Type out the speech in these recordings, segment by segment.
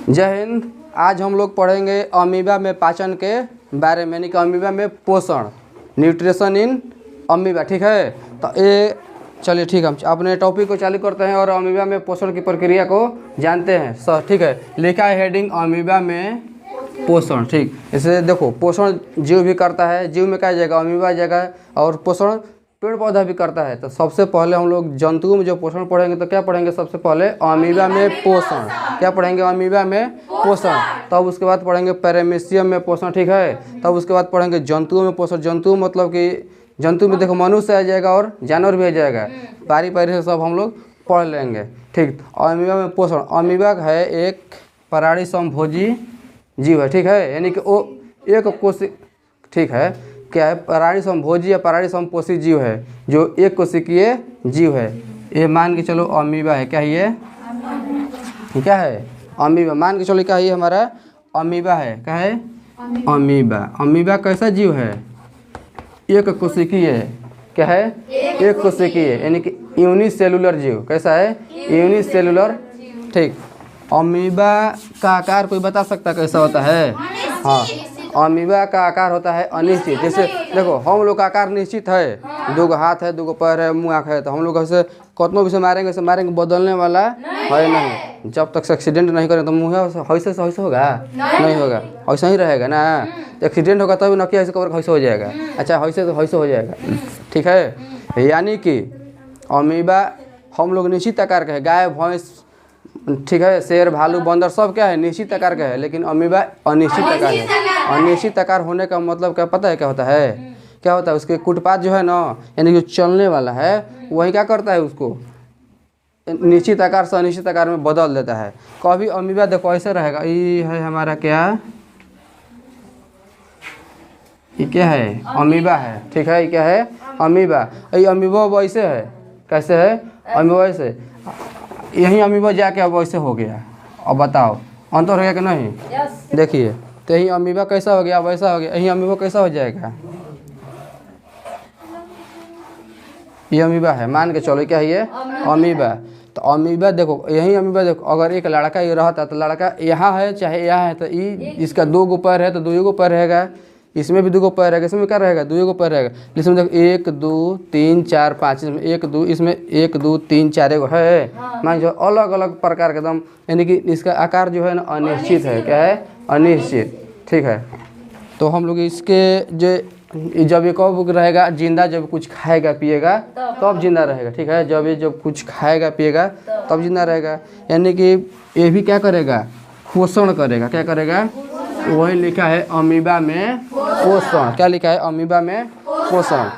जय हिंद। आज हम लोग पढ़ेंगे अमीबा में पाचन के बारे में, यानी कि अमीबा में पोषण, न्यूट्रिशन इन अमीबा। ठीक है, तो ये चलिए ठीक है, हम अपने टॉपिक को चालू करते हैं और अमीबा में पोषण की प्रक्रिया को जानते हैं सर। ठीक है, लिखा है हेडिंग अमीबा में पोषण। ठीक, इसे देखो, पोषण जीव भी करता है, जीव में क्या जाएगा, अमीबा जाएगा, और पोषण पेड़ पौधा भी करता है। तो सबसे पहले हम लोग जंतुओं में जो पोषण पढ़ेंगे तो क्या पढ़ेंगे, सबसे पहले अमीबा में पोषण। क्या पढ़ेंगे, अमीबा में पोषण। तब उसके बाद पढ़ेंगे पैरामीशियम में पोषण। ठीक है, तब उसके बाद पढ़ेंगे जंतुओं में पोषण। जंतु मतलब कि जंतु में देखो मनुष्य आ जाएगा और जानवर भी आ जाएगा, पारी पारी से सब हम लोग पढ़ लेंगे। ठीक, अमीबा में पोषण। अमीबा है एक प्राणी समभोजी जीव है। ठीक है, यानी कि वो एक कोशिक, ठीक है, क्या है, प्राणी समभोजी या प्राणी समपोषी जीव है, जो एक कोशिकीय जीव है। ये मान के चलो अमीबा है। क्या ये क्या है, अमीबा। मान के चलो क्या ये हमारा अमीबा है। क्या है, अमीबा। अमीबा कैसा जीव है, एक कोशिकीय है। क्या है, एक कोशिकीय, यानी कि यूनिसेलुलर जीव। कैसा है, यूनिसेलुलर। ठीक, अमीबा का आकार कोई बता सकता कैसा होता है? हाँ, अमीबा का आकार होता है अनिश्चित। जैसे देखो, हम लोग का आकार निश्चित है, 2 हाथ है, 2 पैर है, मुँह आँख है, तो हम लोग ऐसे कतनों भी से मारेंगे, ऐसे मारेंगे, बदलने वाला है नहीं। जब तक एक्सीडेंट नहीं करें तो मुँह ऐसे से ऐसे होगा, नहीं होगा, ऐसा ही रहेगा ना। एक्सीडेंट होगा तभी नकिया ऐसे कवर ऐसे हो जाएगा। अच्छा, ऐसे तो ऐसे हो जाएगा। ठीक है, यानी कि अमीबा हम लोग निश्चित आकार के है, गाय भैंस, ठीक है, शेर भालू बंदर सब क्या है, निश्चित आकार का है, लेकिन अमीबा अनिश्चित आकार है। अनिश्चित आकार होने का मतलब क्या पता है, क्या होता है, क्या होता है, उसके कुटपात जो है ना, यानी जो चलने वाला है वही क्या करता है, उसको निश्चित आकार से अनिश्चित आकार में बदल देता है। कभी अमीबा देखो ऐसे रहेगा, ये है हमारा क्या, ये क्या है, अमीबा है। ठीक है, ये क्या है, अमीबा। ये अमीबा वैसे है, कैसे है, अमीबा वैसे, यही अमीबा जाके अब वैसे हो गया। अब बताओ अंतर हो गया कि नहीं? देखिए, तो यही अमीबा कैसा हो गया, वैसा हो गया। यही अमीबा कैसा हो जाएगा, ये अमीबा है, मान के चलो क्या है ये अमीबा। तो अमीबा देखो, यही अमीबा देखो, अगर एक लड़का ये रहता तो लड़का यहाँ है चाहे यहाँ है, तो ये इसका 2 पैर है तो 2 पैर रहेगा, इसमें भी 2 पैर रहेगा, इसमें क्या रहेगा, 2 पैर रहेगा। इसमें देखो 1 2 3 4 5, इसमें 1 2, इसमें 1 2 3 4 एगो है। मान जो अलग अलग प्रकार के एकदम, यानी कि इसका आकार जो है ना अनिश्चित है। क्या है, अनिश्चित। ठीक है, तो हम लोग इसके जो जब ये कब रहेगा जिंदा, जब कुछ खाएगा पिएगा तब जिंदा रहेगा। ठीक है, जब कुछ खाएगा पिएगा तब जिंदा रहेगा, यानी कि ये भी क्या करेगा, पोषण करेगा। क्या करेगा, वही लिखा है अमीबा में पोषण। क्या लिखा है, अमीबा में पोषण।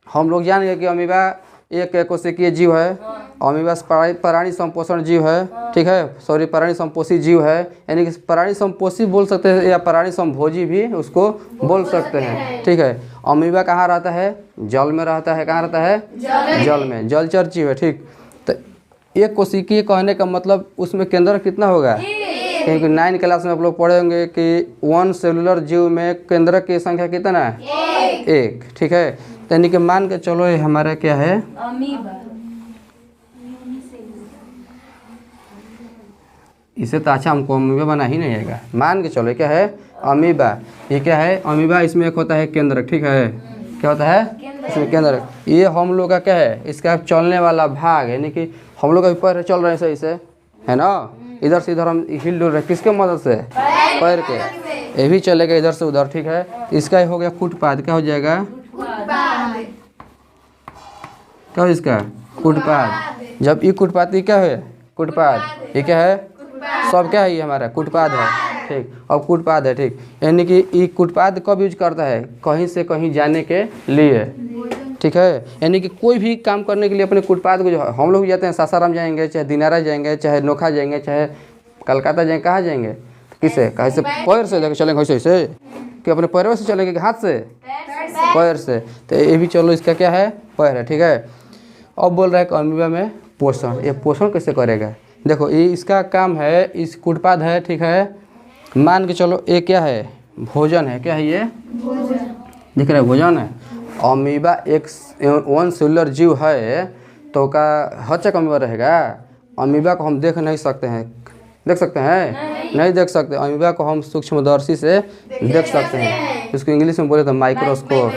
हम लोग जान गए कि अमीबा एक कोशिकीय जीव है, अमीबा प्राणी संपोषण जीव है। ठीक है, सॉरी, प्राणी संपोषी जीव है, यानी कि प्राणी संपोषी बोल सकते हैं या प्राणी संभोजी भी उसको बोल सकते हैं। ठीक है, अमीबा कहाँ रहता है, जल में रहता है। कहाँ रहता है, जल में, जलचर जीव है। ठीक, तो एक कोशिकीय कहने का मतलब उसमें केंद्र कितना होगा, क्योंकि 9 क्लास में आप लोग पढ़ेंगे कि 1 सेलुलर जीव में केंद्र की संख्या कितना है, 1। ठीक है, यानी कि मान के चलो ये हमारा क्या है, अमीबा। इसे तो अच्छा हमको अमीबा बना ही नहीं आएगा। मान के चलो क्या है, अमीबा। ये क्या है, अमीबा, इसमें एक होता है केंद्र। ठीक है, क्या होता है, इसमें केंद्र। ये हम लोग का क्या है, इसका चलने वाला भाग, यानी कि हम लोग अभी पैर चल रहे हैं सही से, है ना, इधर से इधर हम हिल डुल रहे, किसके मदद से, पैर के, ये भी चलेगा इधर से उधर। ठीक है, इसका हो गया कुटपाद। क्या हो जाएगा, क्या हो इसका, कुटपाद। जब ये कुटपाद, ये क्या है, कुटपाद, ये क्या है, सब क्या है, ये हमारा कुटपाद है। ठीक, अब कुटपाद है। ठीक, यानी कि ये कुटपाद कब यूज करता है, कहीं से कहीं जाने के लिए। ठीक है, यानी कि कोई भी काम करने के लिए अपने कुटपाद को, जो हम लोग जाते हैं सासाराम जाएंगे, चाहे दिनारा जाएंगे, चाहे नोखा जाएंगे, चाहे कलकत्ता जाएंगे, कहाँ जाएंगे, किससे, कहीं से पैर से लेकर चलेंगे, ऐसे ऐसे कि अपने पैरों से चलेंगे कि हाथ से, पैर से। तो ये भी चलो इसका क्या है, पैर है। ठीक है, अब बोल रहा है कि अमीबा में पोषण। ये पोषण कैसे करेगा, देखो ये इसका काम है, इस कुटपाद है। ठीक है, मान के चलो ये क्या है, भोजन है। क्या है ये, दिख रहा है, भोजन है। अमीबा एक 1 सेलुलर जीव है, तो का हद तक अमीबा रहेगा, अमीबा को हम देख नहीं सकते हैं, देख सकते हैं? नहीं देख सकते। अमीबा को हम सूक्ष्मदर्शी से देख सकते हैं, इसको इंग्लिश में बोले तो माइक्रोस्कोप,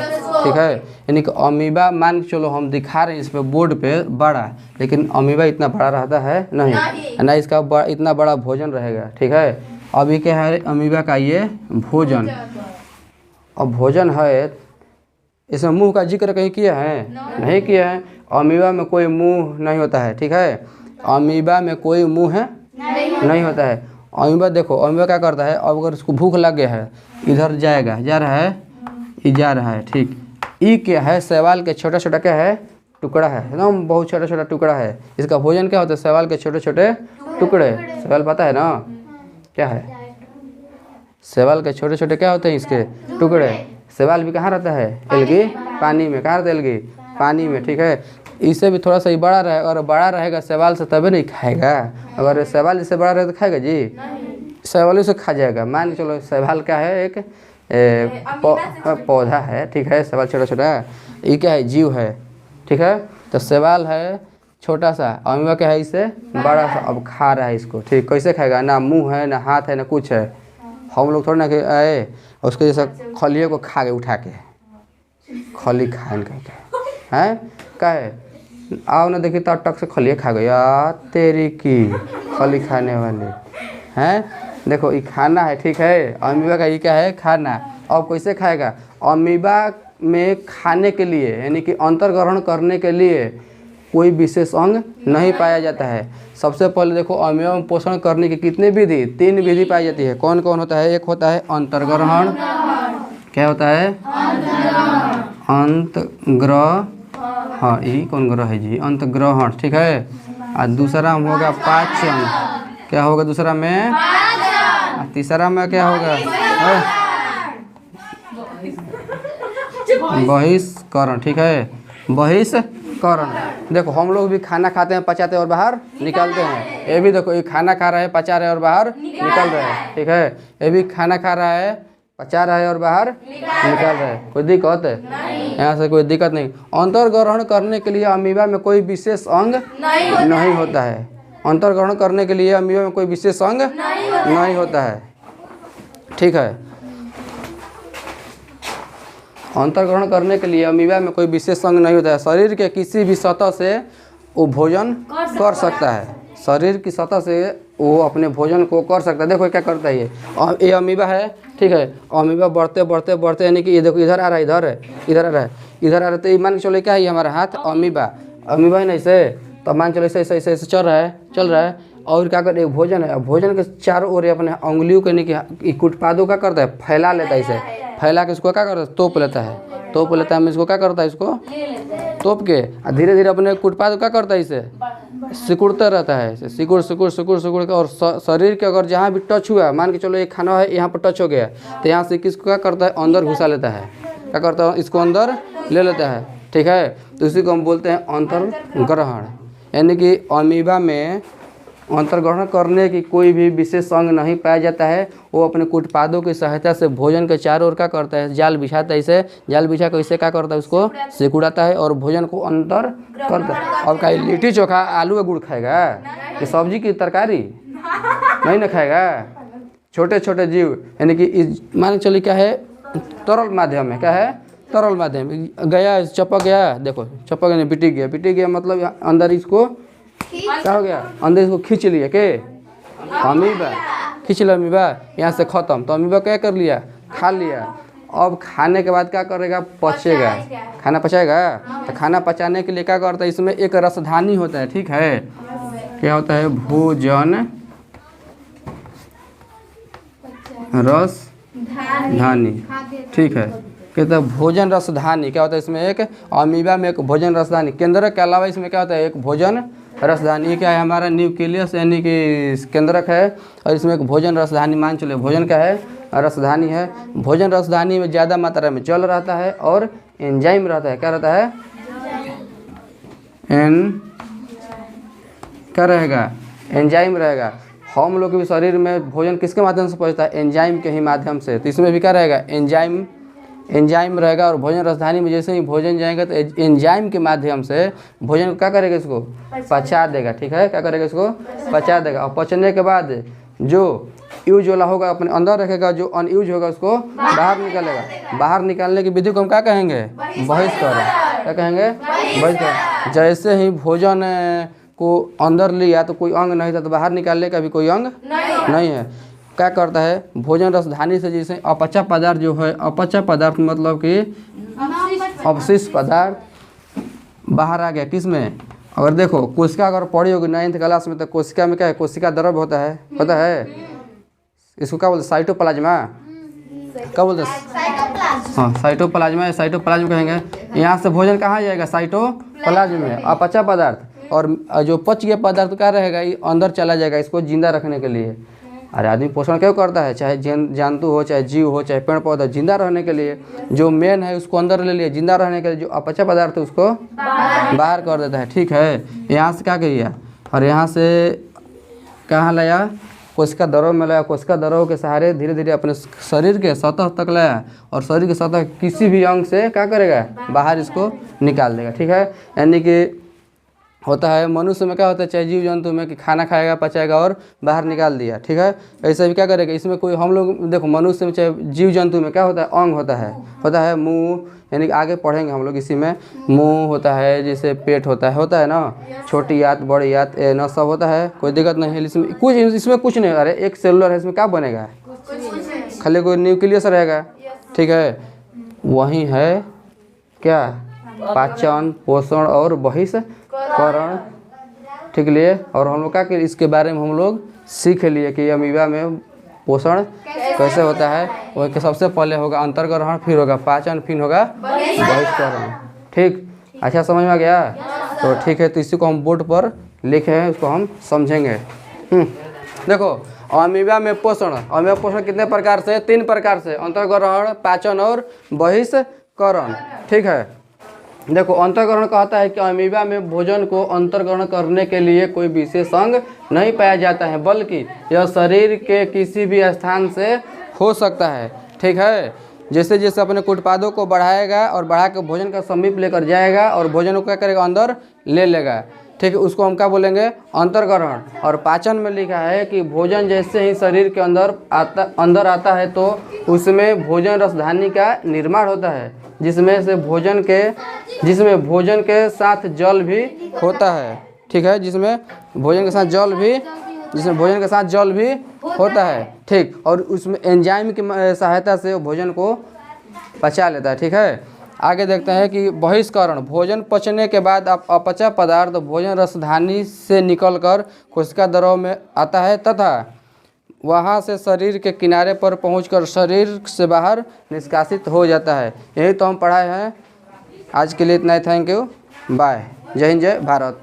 ठीक है। यानी कि अमीबा मान के चलो हम दिखा रहे हैं इस पे बोर्ड पे बड़ा, लेकिन अमीबा इतना बड़ा रहता है नहीं, ना इसका इतना बड़ा भोजन रहेगा, ठीक है। अभी क्या है अमीबा का ये भोजन, अब भोजन है, इसमें मुंह का जिक्र कहीं किया है? नहीं किया है। अमीबा में कोई मुंह नहीं होता है, ठीक है। अमीबा में कोई मुंह है नहीं होता है। अमीबा देखो, अमीबा क्या करता है, अब अगर उसको भूख लग गया है, इधर जाएगा, जा रहा है, ये जा रहा है, ठीक। ई क्या है, शैवाल के छोटा छोटा क्या है, टुकड़ा है, एकदम बहुत छोटा छोटा टुकड़ा है। इसका भोजन क्या होता है, शैवाल के छोटे छोटे टुकड़े। शैवाल पता है ना क्या है, शैवाल के छोटे छोटे क्या होते हैं, इसके टुकड़े। शैवाल भी कहाँ रहता है, एलगी पानी में, कहाँ रहता है एलगी पानी में, ठीक है। इससे भी थोड़ा सा ही बड़ा रहेगा, और बड़ा रहेगा शैवाल से तभी नहीं खाएगा। अगर शैवाल इससे बड़ा रहेगा तो खाएगा जी, शैवाल से खा जाएगा। मान के चलो शैवाल क्या है, एक पौधा है, ठीक है। शैवाल छोटा छोटा, ये क्या है, जीव है, ठीक है। तो शैवाल है छोटा सा, अमीबा क्या है, इससे बड़ा सा, अब खा रहा है इसको, ठीक। कैसे खाएगा, ना मुंह है, ना हाथ है, ना कुछ है। हम लोग थोड़ा ना कि आए उसके जैसा खलिए को खा के उठा के, खली खान करके हैं, क्या है, आओ ना देखिए तो टक से खलिए खा गया, तेरी की खली खाने वाले हैं। देखो ये खाना है, ठीक है। अमीबा का ये क्या है, खाना। अब कैसे खाएगा, अमीबा में खाने के लिए यानी कि अंतर्ग्रहण करने के लिए कोई विशेष अंग नहीं पाया जाता है। सबसे पहले देखो अमीबा में पोषण करने की कितनी विधि, 3 विधि पाई जाती है। कौन कौन होता है, एक होता है अंतर्ग्रहण, क्या होता है, अंतग्रहण, यही कौन ग्रह है जी, अंतग्रहण, ठीक है। और दूसरा होगा पाचन, क्या होगा दूसरा में, तीसरा में क्या होगा, बहिष्करण, ठीक है, बहिष्करण। देखो हम लोग भी खाना खाते हैं, पचाते हैं और बाहर निकालते हैं। ये भी देखो ये खाना खा रहा है, पचा रहे और बाहर निकाल रहे हैं, ठीक है। ये भी खाना खा रहा है, पचा रहा है और बाहर निकाल रहा है, कोई दिक्कत है, यहाँ से कोई दिक्कत नहीं। अंतर्ग्रहण करने के लिए अमीबा में कोई विशेष अंग नहीं होता है। अंतर्ग्रहण करने के लिए अमीबा में कोई विशेष अंग नहीं होता है, ठीक है। अंतर्ग्रहण करने के लिए अमीबा में कोई विशेष अंग नहीं होता है। शरीर के किसी भी सतह से वो भोजन कर सकता है, शरीर की सतह से वो अपने भोजन को कर सकता है। देखो क्या करता है, ये अमीबा है, ठीक है। अमीबा बढ़ते बढ़ते बढ़ते यानी कि ये देखो इधर आ रहा है, इधर है, इधर आ रहा है, इधर आ रहा है, तो ये मान के चलो क्या है, हमारा हाथ अमीबा, अमीबा है ना इसे, तो मान चलो ऐसे ऐसे ऐसे चल रहा है। और क्या कर, एक भोजन है, भोजन के चारों ओर अपने उंगलियों के नहीं कुटपादों का करता है, फैला लेता है, इसे फैला के इसको क्या करता है, तोप लेता है। हम इसको क्या करता है, इसको तोप के धीरे धीरे अपने कुटपाद क्या करता है, इसे सिकुड़ता रहता है, इसे सिकुड़ के। और शरीर के अगर जहाँ भी टच हुआ, मान के चलो एक खाना है यहाँ पर टच हो गया, तो यहाँ से किसको क्या करता है, अंदर घुसा लेता है, क्या करता है, इसको अंदर ले लेता है, ठीक है। तो इसी को हम बोलते हैं अंतर्ग्रहण। यानी कि अमीबा में अंतर्ग्रहण करने की कोई भी विशेष अंग नहीं पाया जाता है। वो अपने कुटपादों की सहायता से भोजन के चारों ओर क्या करता है, जाल बिछाता है, इसे जाल बिछा कर इसे क्या करता है, उसको सिकुड़ाता है और भोजन को अंतर करता है। और क्या लिट्टी चोखा आलू का गुड़ खाएगा, ये सब्जी की तरकारी नहीं ना खाएगा। छोटे छोटे जीव यानी कि मान चलिए क्या है, तरल माध्यम है, क्या है, तरल माध्यम गया, चपक गया, देखो चपक गया, बिटिक गया मतलब अंदर इसको क्या हो गया, अंदर इसको खींच लिया के अमीबा, खींच लिया अमीबा, यहाँ से ख़त्म। तो अमीबा क्या कर लिया, खा लिया। अब खाने के बाद क्या करेगा, पचेगा, खाना पचाएगा। तो खाना पचाने के लिए क्या करता है, इसमें एक रसधानी होता है, ठीक है। क्या होता है, भोजन रसधानी, ठीक है। कहते हैं भोजन रसधानी क्या होता है, इसमें एक अमीबा में एक भोजन रसधानी, केंद्रक के अलावा इसमें क्या होता है, एक भोजन रसधानी। क्या है, हमारा न्यूक्लियस यानी कि केंद्रक है, और इसमें एक भोजन रसधानी मान चले, भोजन क्या है, रसधानी है। भोजन रसधानी में ज़्यादा मात्रा में जल रहता है और एंजाइम रहता है, क्या रहता है, क्या रहेगा, एंजाइम रहेगा। हम लोग के भी शरीर में भोजन किसके माध्यम से पहुंचता है, एंजाइम के ही माध्यम से। तो इसमें भी क्या रहेगा, एंजाइम एंजाइम रहेगा और भोजन राजधानी में जैसे ही भोजन जाएगा तो एंजाइम के माध्यम से भोजन को क्या करेगा, इसको पचा देगा। ठीक है, क्या करेगा, इसको पचा देगा। और पचने के बाद जो यूज वाला होगा अपने अंदर रखेगा, जो अनयूज होगा उसको बाहर निकालेगा। बाहर निकालने की विधि को हम क्या कहेंगे, बहिष्करण। क्या कहेंगे, बहिष्करण। जैसे ही भोजन को अंदर लिया तो कोई अंग नहीं था, तो बाहर निकालने का भी कोई अंग नहीं है। क्या करता है, भोजन रसधानी से जैसे अपचा पदार्थ जो है, अपचा पदार्थ मतलब कि अवशिष्ट पदार्थ बाहर आ गया। किस में, अगर देखो कोशिका अगर पढ़ी होगी 9th क्लास में, तो कोशिका में क्या है, कोशिका द्रव्य होता है, पता है इसको क्या बोलते हैं, साइटोप्लाज्मा। क्या बोलते हैं, हाँ साइटोप्लाज्मा, साइटोप्लाज्मा कहेंगे। यहाँ से भोजन कहाँ जाएगा, साइटोप्लाज्मा में, अपचा पदार्थ। और जो पच गया पदार्थ क्या रहेगा, ये अंदर चला जाएगा इसको जिंदा रखने के लिए। अरे आदमी पोषण क्यों करता है, चाहे जंतु हो, चाहे जीव हो, चाहे पेड़ पौधा, जिंदा रहने के लिए। जो मेन है उसको अंदर ले लिया, जिंदा रहने के लिए जो अपचा पदार्थ है उसको बाहर कर देता है। ठीक है, यहाँ से क्या किया, और यहाँ से कहाँ लाया, कोशिका द्रव में लाया। कोशिका द्रव के सहारे धीरे धीरे अपने शरीर के सतह तक लाया, और शरीर के सतह किसी भी अंग से क्या करेगा, बाहर इसको निकाल देगा। ठीक है, यानी कि होता है मनुष्य में क्या होता है, चाहे जीव जंतु में कि खाना खाएगा, पचाएगा और बाहर निकाल दिया। ठीक है, ऐसे भी क्या करेगा, इसमें कोई हम लोग देखो मनुष्य में चाहे जीव जंतु में क्या होता है, अंग होता है मुंह, यानी कि आगे पढ़ेंगे हम लोग इसी में। मुंह होता है, जैसे पेट होता है ना, छोटी आंत, बड़ी आंत, न सब होता है, कोई दिक्कत नहीं है। इसमें कुछ नहीं, अरे एक सेलुलर है, इसमें क्या बनेगा, खाली कोई न्यूक्लियस रहेगा। ठीक है, वही है क्या, पाचन, पोषण और बहिष्करण। ठीक लिए, और हम लोग क्या कि इसके बारे में हम लोग सीख लिए कि अमीबा में पोषण कैसे होता है। वह के सबसे पहले होगा अंतर्ग्रहण, फिर होगा पाचन, फिर होगा बहिष्करण। ठीक, अच्छा समझ में आ गया। तो ठीक है, तो इसी को हम बोर्ड पर लिखे हैं, उसको हम समझेंगे। देखो अमीबा में पोषण, अमीबा पोषण कितने प्रकार से, 3 प्रकार से, अंतर्ग्रहण, पाचन और बहिष्करण। ठीक है, देखो अंतर्ग्रहण कहता है कि अमीबा में भोजन को अंतर्ग्रहण करने के लिए कोई विशेष अंग नहीं पाया जाता है, बल्कि यह शरीर के किसी भी स्थान से हो सकता है। ठीक है, जैसे जैसे अपने उत्पादों को बढ़ाएगा और बढ़ा के भोजन का समीप लेकर जाएगा और भोजन को क्या करेगा, अंदर ले लेगा। ठीक है, उसको हम क्या बोलेंगे, अंतर्ग्रहण। और पाचन में लिखा है कि भोजन जैसे ही शरीर के अंदर आता है तो उसमें भोजन रसधानी का निर्माण होता है, जिसमें भोजन के साथ जल भी होता है। ठीक है, जिसमें भोजन के साथ जल भी होता है। ठीक, और उसमें एंजाइम की सहायता से भोजन को पचा लेता है। ठीक है, आगे देखते हैं कि बहिष्करण, भोजन पचने के बाद अपचा पदार्थ भोजन रसधानी से निकलकर कोशिका द्रव में आता है तथा वहाँ से शरीर के किनारे पर पहुंचकर शरीर से बाहर निष्कासित हो जाता है। यही तो हम पढ़ाए हैं। आज के लिए इतना ही, थैंक यू, बाय, जय हिंद, जय भारत।